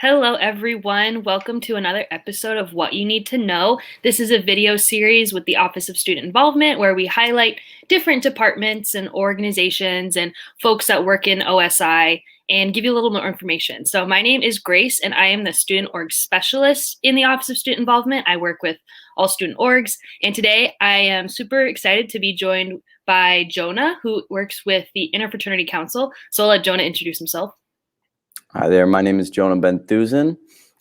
Hello, everyone. Welcome to another episode of What You Need to Know. This is a video series with the Office of Student Involvement where we highlight different departments and organizations and folks that work in OSI and give you a little more information. So my name is Grace and I am the Student Org Specialist in the Office of Student Involvement. I work with all student orgs, and today I am super excited to be joined by Jonah, who works with the Interfraternity Council. So I'll let Jonah introduce himself. Hi there, my name is Jonah Benthusen.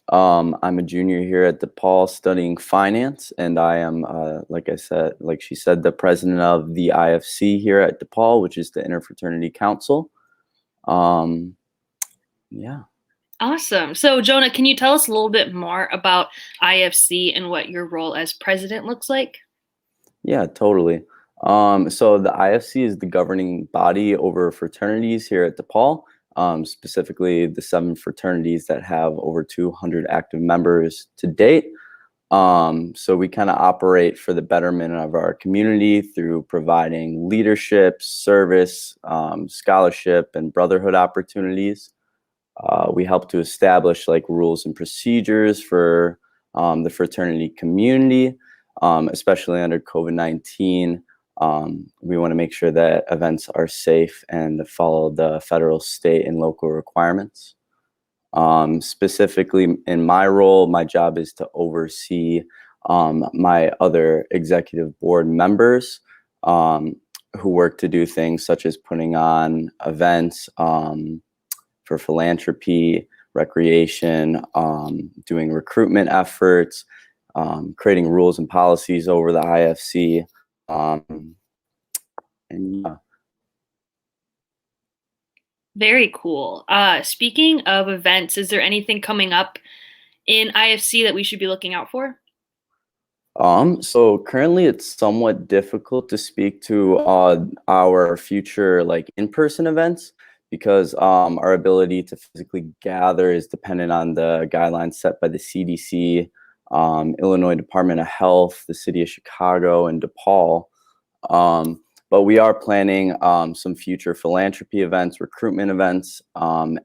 I'm a junior here at DePaul studying finance, and I am, like she said, the president of the IFC here at DePaul, which is the Interfraternity Council. Yeah. Awesome. So Jonah, can you tell us a little bit more about IFC and what your role as president looks like? Yeah, totally. So the IFC is the governing body over fraternities here at DePaul. Specifically the 7 fraternities that have over 200 active members to date. So we kind of operate for the betterment of our community through providing leadership, service, scholarship, and brotherhood opportunities. We help to establish rules and procedures for the fraternity community, especially under COVID-19. We want to make sure that events are safe and follow the federal, state, and local requirements. Specifically in my role, my job is to oversee my other executive board members who work to do things such as putting on events for philanthropy, recreation, doing recruitment efforts, creating rules and policies over the IFC. And yeah. Very cool. Speaking of events, is there anything coming up in IFC that we should be looking out for? So currently it's somewhat difficult to speak to our future in-person events because our ability to physically gather is dependent on the guidelines set by the CDC, Illinois Department of Health, the City of Chicago, and DePaul. But we are planning some future philanthropy events, recruitment events,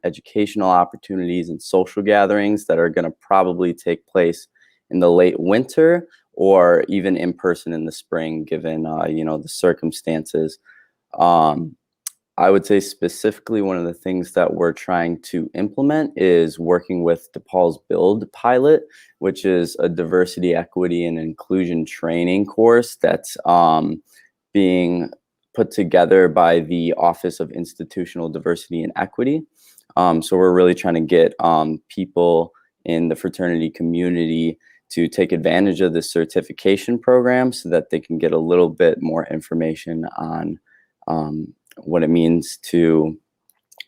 educational opportunities, and social gatherings that are going to probably take place in the late winter or even in person in the spring, given the circumstances. I would say specifically one of the things that we're trying to implement is working with DePaul's Build pilot, which is a diversity, equity, and inclusion training course that's being put together by the Office of Institutional Diversity and Equity. So we're really trying to get people in the fraternity community to take advantage of this certification program so that they can get a little bit more information on what it means to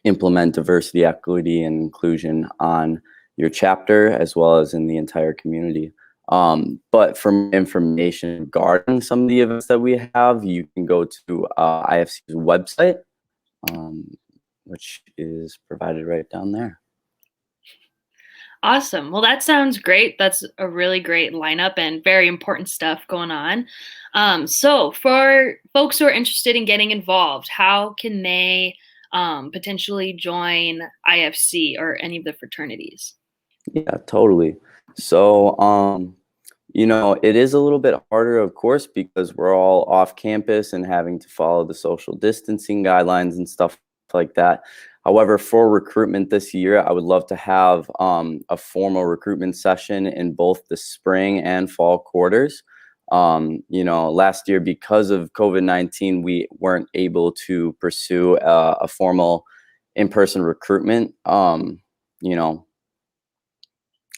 implement diversity, equity, and inclusion on your chapter as well as in the entire community. But for information regarding some of the events that we have, you can go to IFC's website, which is provided right down there. Awesome. Well, that sounds great. That's a really great lineup and very important stuff going on. So for folks who are interested in getting involved, how can they potentially join IFC or any of the fraternities? Yeah, totally. So, it is a little bit harder, of course, because we're all off campus and having to follow the social distancing guidelines and stuff like that. However, for recruitment this year, I would love to have a formal recruitment session in both the spring and fall quarters. Last year, because of COVID-19, we weren't able to pursue a formal in-person recruitment,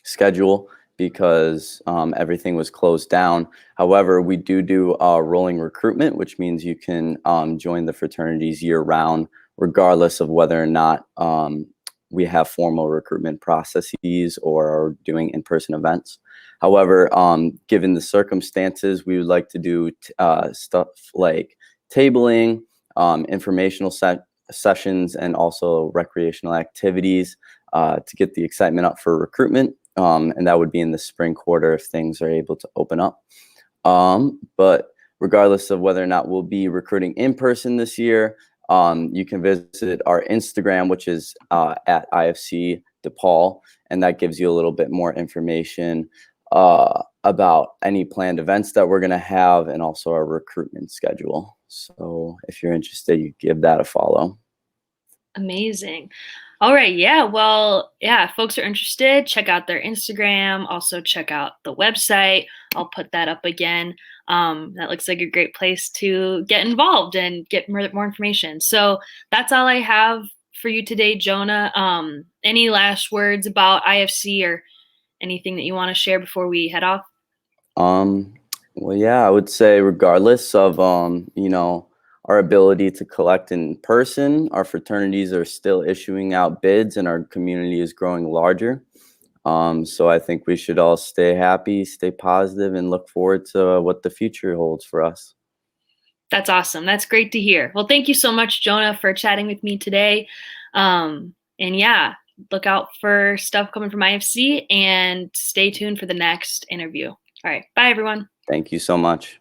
schedule because everything was closed down. However, we do rolling recruitment, which means you can join the fraternities year-round, regardless of whether or not we have formal recruitment processes or are doing in-person events. However, given the circumstances, we would like to do stuff like tabling, informational sessions, and also recreational activities to get the excitement up for recruitment. And that would be in the spring quarter if things are able to open up. But regardless of whether or not we'll be recruiting in person this year, you can visit our Instagram, which is at IFC DePaul, and that gives you a little bit more information about any planned events that we're going to have and also our recruitment schedule. So if you're interested, you give that a follow. Amazing. All right. Yeah. Well, yeah, if folks are interested, check out their Instagram. Also, check out the website. I'll put that up again. That looks like a great place to get involved and get more information. So that's all I have for you today, Jonah. Any last words about IFC or anything that you want to share before we head off? Well, yeah, I would say regardless of, our ability to collect in person, our fraternities are still issuing out bids and our community is growing larger. So I think we should all stay happy, stay positive, and look forward to what the future holds for us. That's awesome. That's great to hear. Well, thank you so much, Jonah, for chatting with me today. And yeah, look out for stuff coming from IFC and stay tuned for the next interview. All right. Bye, everyone. Thank you so much.